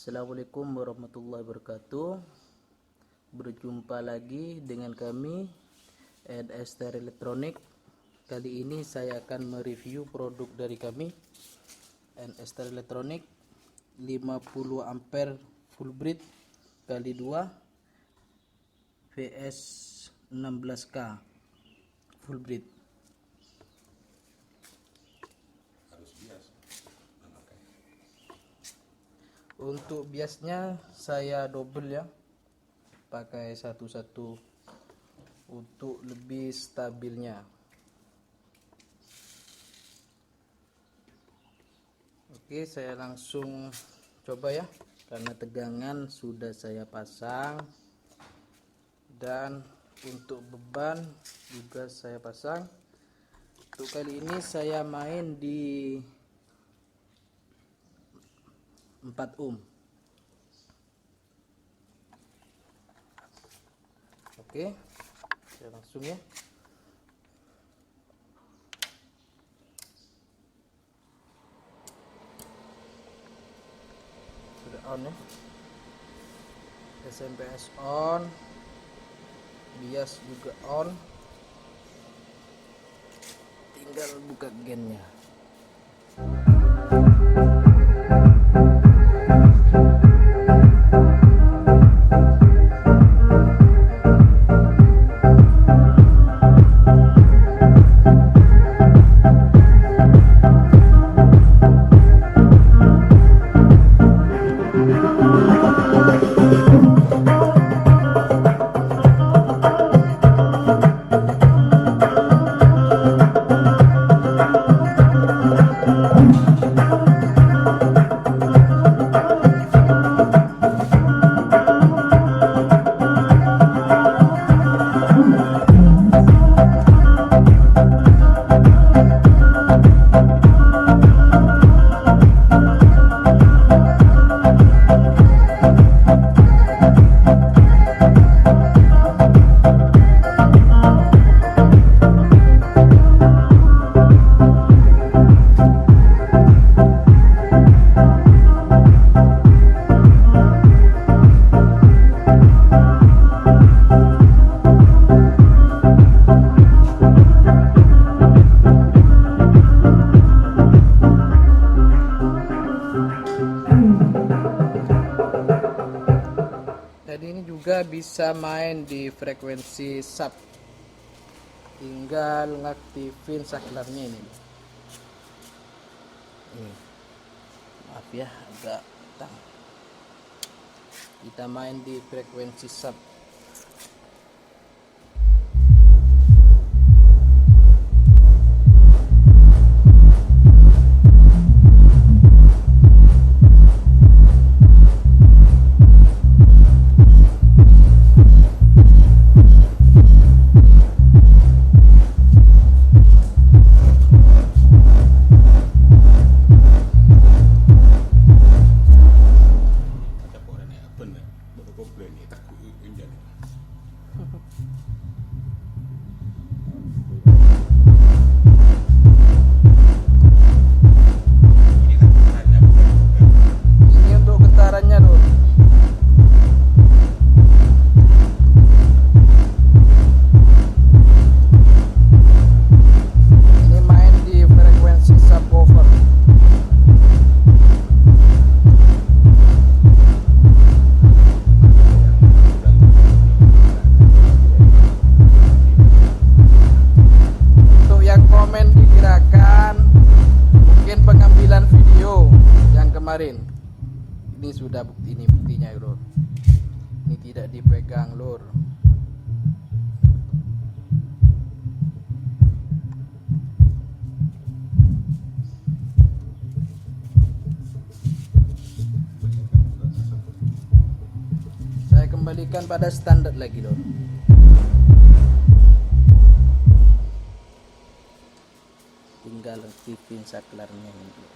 Assalamualaikum warahmatullahi wabarakatuh. Berjumpa lagi dengan kami Ester Elektronik. Kali ini saya akan mereview produk dari kami Ester Elektronik 50 ampere full bridge kali 2 VS 16K full bridge. Untuk biasnya saya double ya, pakai satu-satu untuk lebih stabilnya. Oke, saya langsung coba ya, karena tegangan sudah saya pasang, dan untuk beban juga saya pasang. Untuk kali ini saya main di 4 ohm. Oke, saya langsung ya. Sudah on ya. SMP-S on, bias juga on. Tinggal buka gennya. Dan ini juga bisa main di frekuensi sub, tinggal ngaktifin saklarnya ini. Maaf ya, agak tang. Kita main di frekuensi sub. Ini untuk getarannya dulu. Ini main di frekuensi subwoofer. Untuk yang komen digerakkan, mungkin pengambilan video yang kemarin, ini sudah bukti, ini buktinya lur. Ini tidak dipegang lur. Saya kembalikan pada standar lagi lur. Tinggal aktifin saklarnya ini.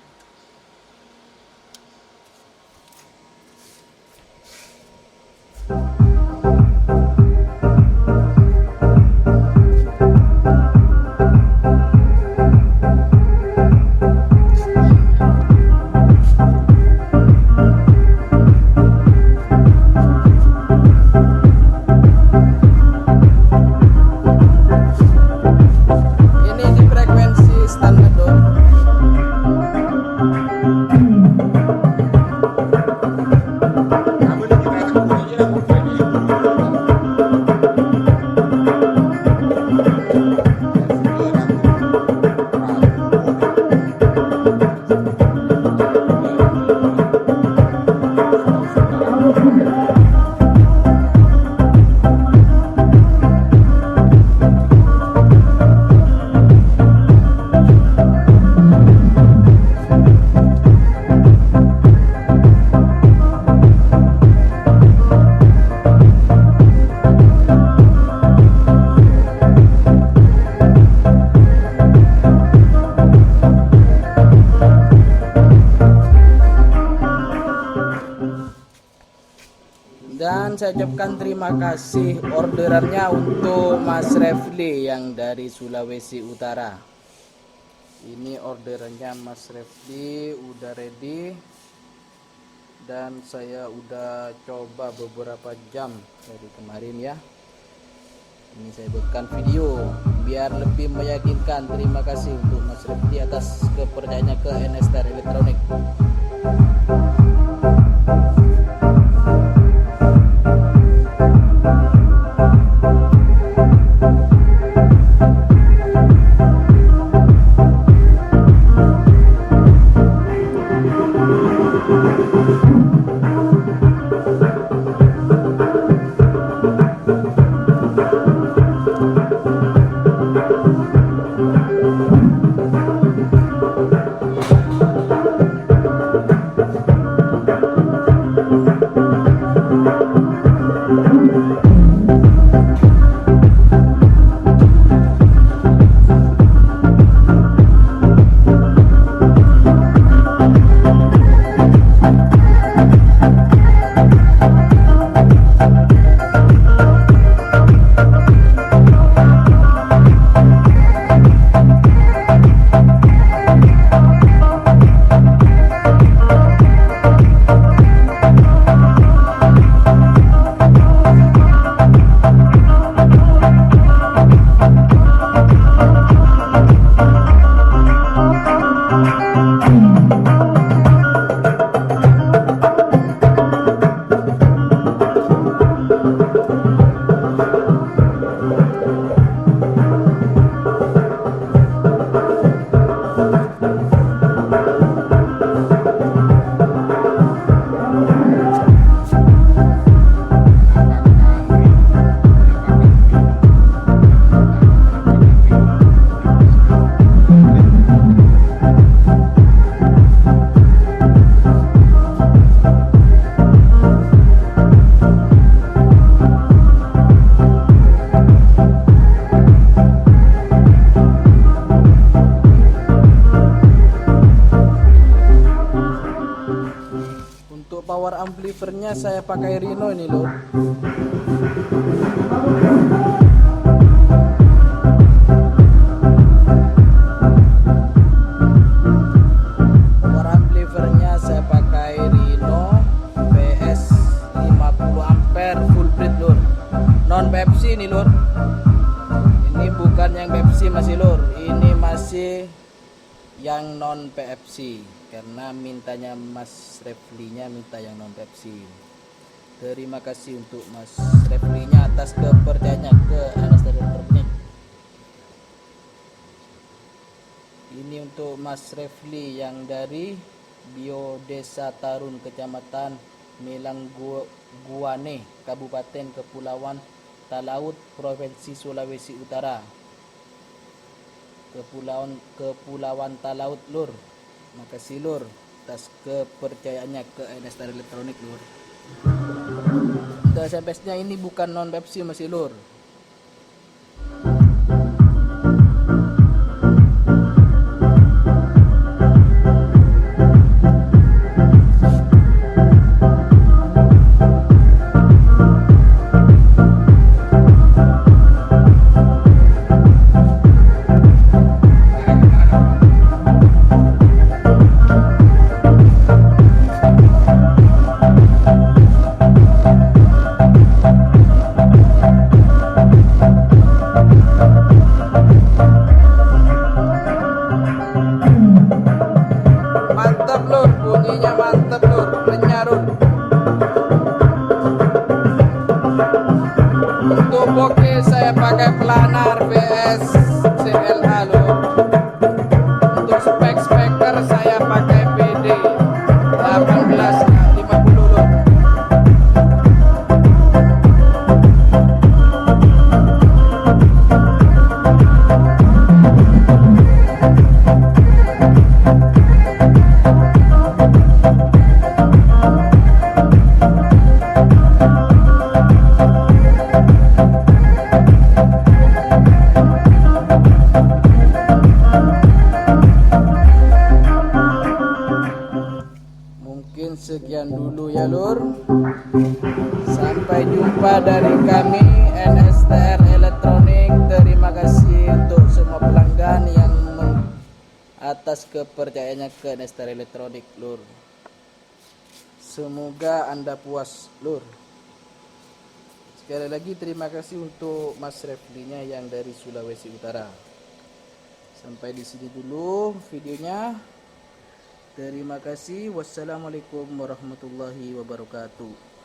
Dan saya ucapkan terima kasih orderannya untuk Mas Refli yang dari Sulawesi Utara. Ini orderannya Mas Refli udah ready, dan saya udah coba beberapa jam dari kemarin ya. Ini saya buatkan video biar lebih meyakinkan. Terima kasih untuk Mas Refli atas kepercayaannya ke NS Star Electronic. Power amplifiernya saya pakai Rino ini loh. Power amplifiernya saya pakai Rino PS 50 ampere full bridge lur. Non Pepsi nih lur. Ini bukan yang Pepsi masih lur. Ini masih yang non PFC, karena mintanya Mas Refli-nya minta yang non Pepsi. Terima kasih untuk Mas Refli-nya atas kepercayaannya ke NS Star Electronic. Ini untuk Mas Refli yang dari Bio Desa Tarun, Kecamatan Melangguane, Kabupaten Kepulauan Talaut, Provinsi Sulawesi Utara. Kepulauan Talaut lur. Makasih lur atas kepercayaannya ke NS Star Electronic lur. Untuk SMS-nya ini bukan non Pepsi masih lur. Oke, saya pakai planar BS CLA loh. Untuk speaker saya pakai PD 1850 loh. Sekian dulu ya lur. Sampai jumpa dari kami NSTR Elektronik. Terima kasih untuk semua pelanggan yang atas kepercayaannya ke NSTR Elektronik, Lur. Semoga Anda puas, Lur. Sekali lagi terima kasih untuk Mas Reflinya yang dari Sulawesi Utara. Sampai di sini dulu videonya. Terima kasih. Wassalamualaikum warahmatullahi wabarakatuh.